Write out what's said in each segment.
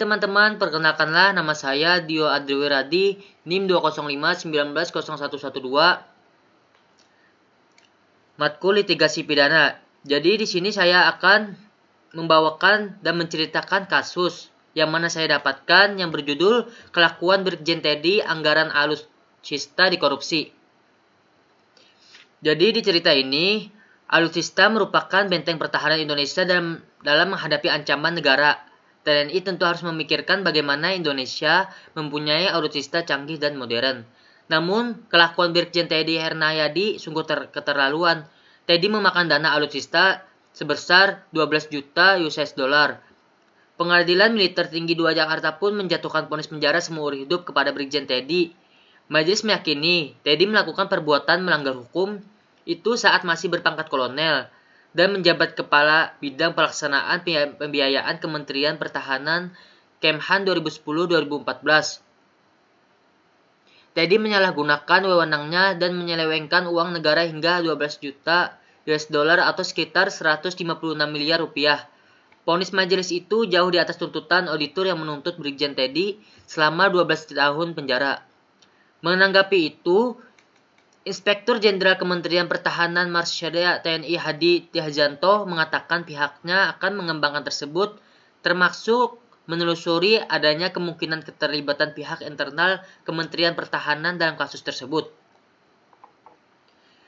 Hai teman-teman, perkenalkanlah nama saya Dio Adriwiradi, NIM 205190112, matkul litigasi pidana. Jadi di sini saya akan membawakan dan menceritakan kasus yang mana saya dapatkan yang berjudul Kelakuan Brigjen Teddy Anggaran Alutsista Dikorupsi. Jadi di cerita ini, alutsista merupakan benteng pertahanan Indonesia dalam menghadapi ancaman negara. TNI tentu harus memikirkan bagaimana Indonesia mempunyai alutsista canggih dan modern. Namun, kelakuan Brigjen Teddy Hernayadi sungguh keterlaluan. Teddy memakan dana alutsista sebesar 12 juta US dollar. Pengadilan Militer Tinggi 2 Jakarta pun menjatuhkan vonis penjara seumur hidup kepada Brigjen Teddy. Majelis meyakini Teddy melakukan perbuatan melanggar hukum itu saat masih berpangkat kolonel dan menjabat Kepala Bidang Pelaksanaan Pembiayaan Kementerian Pertahanan Kemhan 2010-2014. Teddy menyalahgunakan wewenangnya dan menyelewengkan uang negara hingga 12 juta US dollar atau sekitar 156 miliar rupiah. Vonis majelis itu jauh di atas tuntutan auditor yang menuntut Brigjen Teddy selama 12 tahun penjara. Menanggapi itu, Inspektur Jenderal Kementerian Pertahanan Marsdia TNI Hadi Tjahjanto mengatakan pihaknya akan mengembangkan tersebut, termasuk menelusuri adanya kemungkinan keterlibatan pihak internal Kementerian Pertahanan dalam kasus tersebut.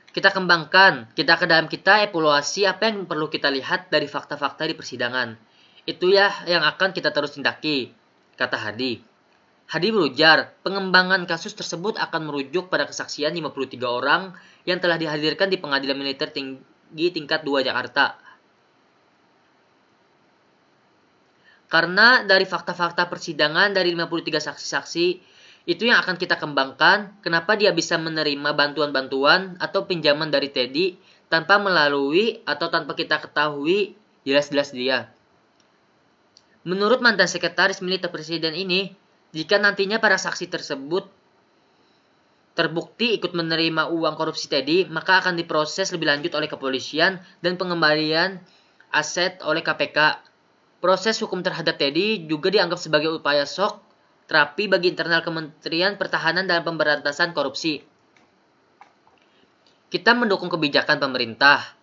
Kita evaluasi apa yang perlu kita lihat dari fakta-fakta di persidangan. Itu ya yang akan kita terus tindaki, kata Hadi. Hadi berujar, pengembangan kasus tersebut akan merujuk pada kesaksian 53 orang yang telah dihadirkan di Pengadilan Militer Tinggi Tingkat 2 Jakarta. Karena dari fakta-fakta persidangan dari 53 saksi-saksi, itu yang akan kita kembangkan kenapa dia bisa menerima bantuan-bantuan atau pinjaman dari Teddy tanpa melalui atau tanpa kita ketahui jelas-jelas dia. Menurut mantan sekretaris militer presiden ini, jika nantinya para saksi tersebut terbukti ikut menerima uang korupsi Teddy, maka akan diproses lebih lanjut oleh kepolisian dan pengembalian aset oleh KPK. Proses hukum terhadap Teddy juga dianggap sebagai upaya shock terapi bagi internal Kementerian Pertahanan dalam pemberantasan korupsi. Kita mendukung kebijakan pemerintah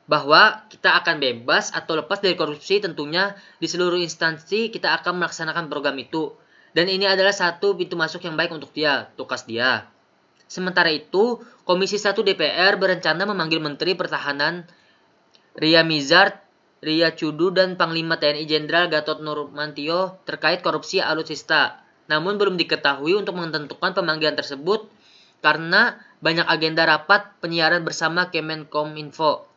bahwa kita akan bebas atau lepas dari korupsi. Tentunya di seluruh instansi kita akan melaksanakan program itu. Dan ini adalah satu pintu masuk yang baik untuk dia, tukas dia. Sementara itu, Komisi 1 DPR berencana memanggil Menteri Pertahanan Ria Mizard, Ria Cudu, dan Panglima TNI Jenderal Gatot Nurmantio terkait korupsi alutsista. Namun belum diketahui untuk menentukan pemanggilan tersebut karena banyak agenda rapat penyiaran bersama Kemenkominfo.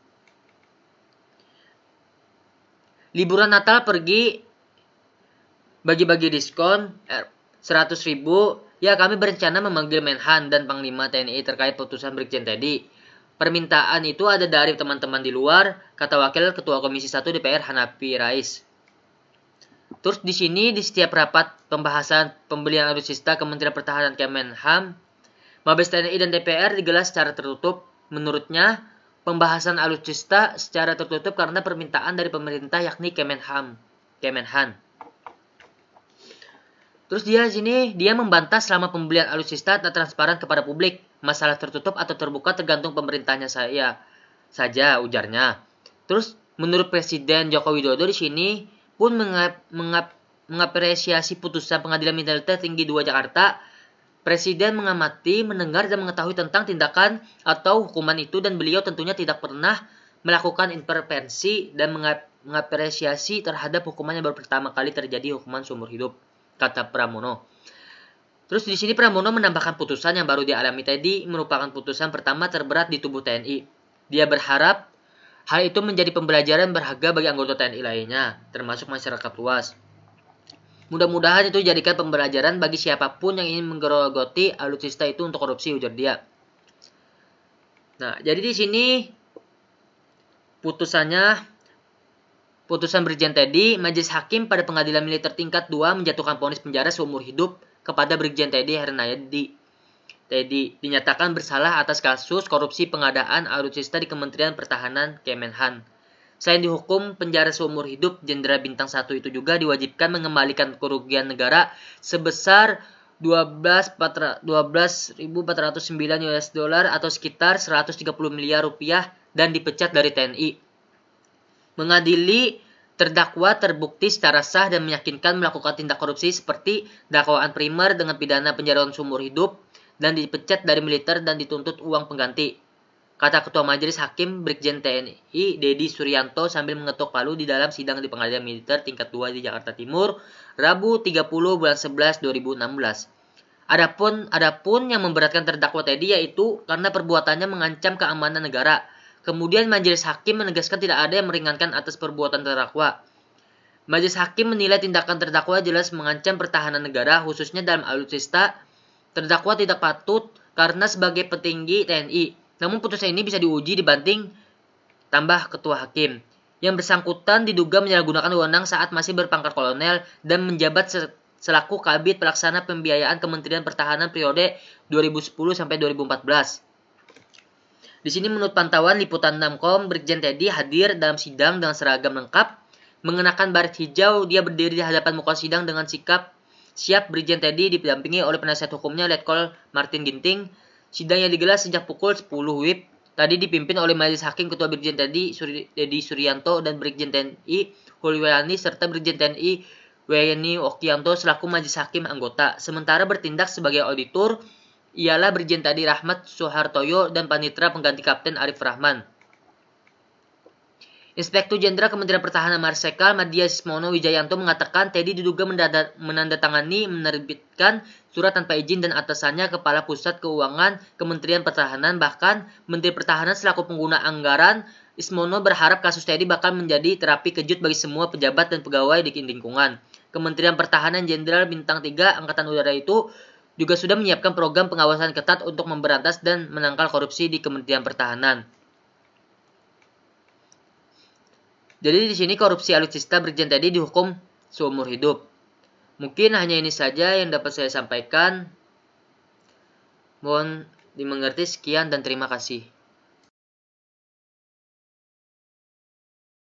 Liburan Natal pergi bagi-bagi diskon 100.000, ya kami berencana memanggil Menhan dan Panglima TNI terkait putusan Brigjen Teddy. Permintaan itu ada dari teman-teman di luar, kata Wakil Ketua Komisi 1 DPR Hanafi Rais. Terus di sini di setiap rapat pembahasan pembelian alutsista Kementerian Pertahanan Kemenham, Mabes TNI dan DPR digelar secara tertutup. Menurutnya, pembahasan alutsista secara tertutup karena permintaan dari pemerintah yakni Kemenhan. Terus dia membantah selama pembelian alutsista tak transparan kepada publik. Masalah tertutup atau terbuka tergantung pemerintahnya saja, ujarnya. Terus menurut Presiden Joko Widodo di sini pun mengapresiasi putusan Pengadilan Militer Tinggi 2 Jakarta. Presiden mengamati, mendengar dan mengetahui tentang tindakan atau hukuman itu dan beliau tentunya tidak pernah melakukan intervensi dan mengapresiasi terhadap hukuman yang baru pertama kali terjadi, hukuman seumur hidup, kata Pramono. Terus di sini Pramono menambahkan putusan yang baru dialami Teddy merupakan putusan pertama terberat di tubuh TNI. Dia berharap hal itu menjadi pembelajaran berharga bagi anggota TNI lainnya, termasuk masyarakat luas. Mudah-mudahan itu dijadikan pembelajaran bagi siapapun yang ingin menggerogoti alutsista itu untuk korupsi, ujar dia. Nah, jadi di sini putusan Brigjen Teddy, Majelis Hakim pada Pengadilan Militer Tingkat 2 menjatuhkan vonis penjara seumur hidup kepada Brigjen Teddy Hernayadi. Teddy dinyatakan bersalah atas kasus korupsi pengadaan alutsista di Kementerian Pertahanan Kemenhan. Selain dihukum penjara seumur hidup, Jenderal Bintang 1 itu juga diwajibkan mengembalikan kerugian negara sebesar 12.409 US dollar atau sekitar 130 miliar rupiah dan dipecat dari TNI. Mengadili terdakwa terbukti secara sah dan meyakinkan melakukan tindak korupsi seperti dakwaan primer dengan pidana penjara seumur hidup dan dipecat dari militer dan dituntut uang pengganti, kata Ketua Majelis Hakim Brigjen TNI Dedi Suryanto sambil mengetuk palu di dalam sidang di Pengadilan Militer Tingkat 2 di Jakarta Timur, Rabu 30 bulan 11 2016. Adapun yang memberatkan terdakwa Teddy yaitu karena perbuatannya mengancam keamanan negara. Kemudian Majelis Hakim menegaskan tidak ada yang meringankan atas perbuatan terdakwa. Majelis Hakim menilai tindakan terdakwa jelas mengancam pertahanan negara, khususnya dalam alutsista. Terdakwa tidak patut karena sebagai petinggi TNI. Namun putusan ini bisa diuji dibanding tambah Ketua Hakim. Yang bersangkutan diduga menyalahgunakan wewenang saat masih berpangkat kolonel dan menjabat selaku Kabid Pelaksana Pembiayaan Kementerian Pertahanan periode 2010 sampai 2014. Di sini menurut pantauan Liputan 6.com, Brigjen Teddy hadir dalam sidang dengan seragam lengkap, mengenakan baret hijau. Dia berdiri di hadapan muka sidang dengan sikap siap. Brigjen Teddy didampingi oleh penasihat hukumnya Letkol Martin Ginting. Sidang yang digelar sejak pukul 10 WIB. Tadi dipimpin oleh Majelis Hakim Ketua Brigjen Teddy Dedi Suryanto dan Brigjen TNI Huliwayani serta Brigjen TNI Weni Okyanto selaku Majelis Hakim anggota. Sementara bertindak sebagai auditor ialah Brigjen Teddy Rahmat Soehartoyo dan Panitera pengganti Kapten Arif Rahman. Inspektur Jenderal Kementerian Pertahanan Marsikal Madya Sismono Wijayanto mengatakan Teddy diduga menandatangani menerbitkan surat tanpa izin dan atasannya Kepala Pusat Keuangan Kementerian Pertahanan, bahkan Menteri Pertahanan selaku pengguna anggaran. Ismono berharap kasus Teddy bakal menjadi terapi kejut bagi semua pejabat dan pegawai di lingkungan Kementerian Pertahanan. Jenderal Bintang 3 Angkatan Udara itu juga sudah menyiapkan program pengawasan ketat untuk memberantas dan menangkal korupsi di Kementerian Pertahanan. Jadi di sini korupsi alutsista Brigjen Teddy dihukum seumur hidup. Mungkin hanya ini saja yang dapat saya sampaikan. Mohon dimengerti, sekian dan terima kasih.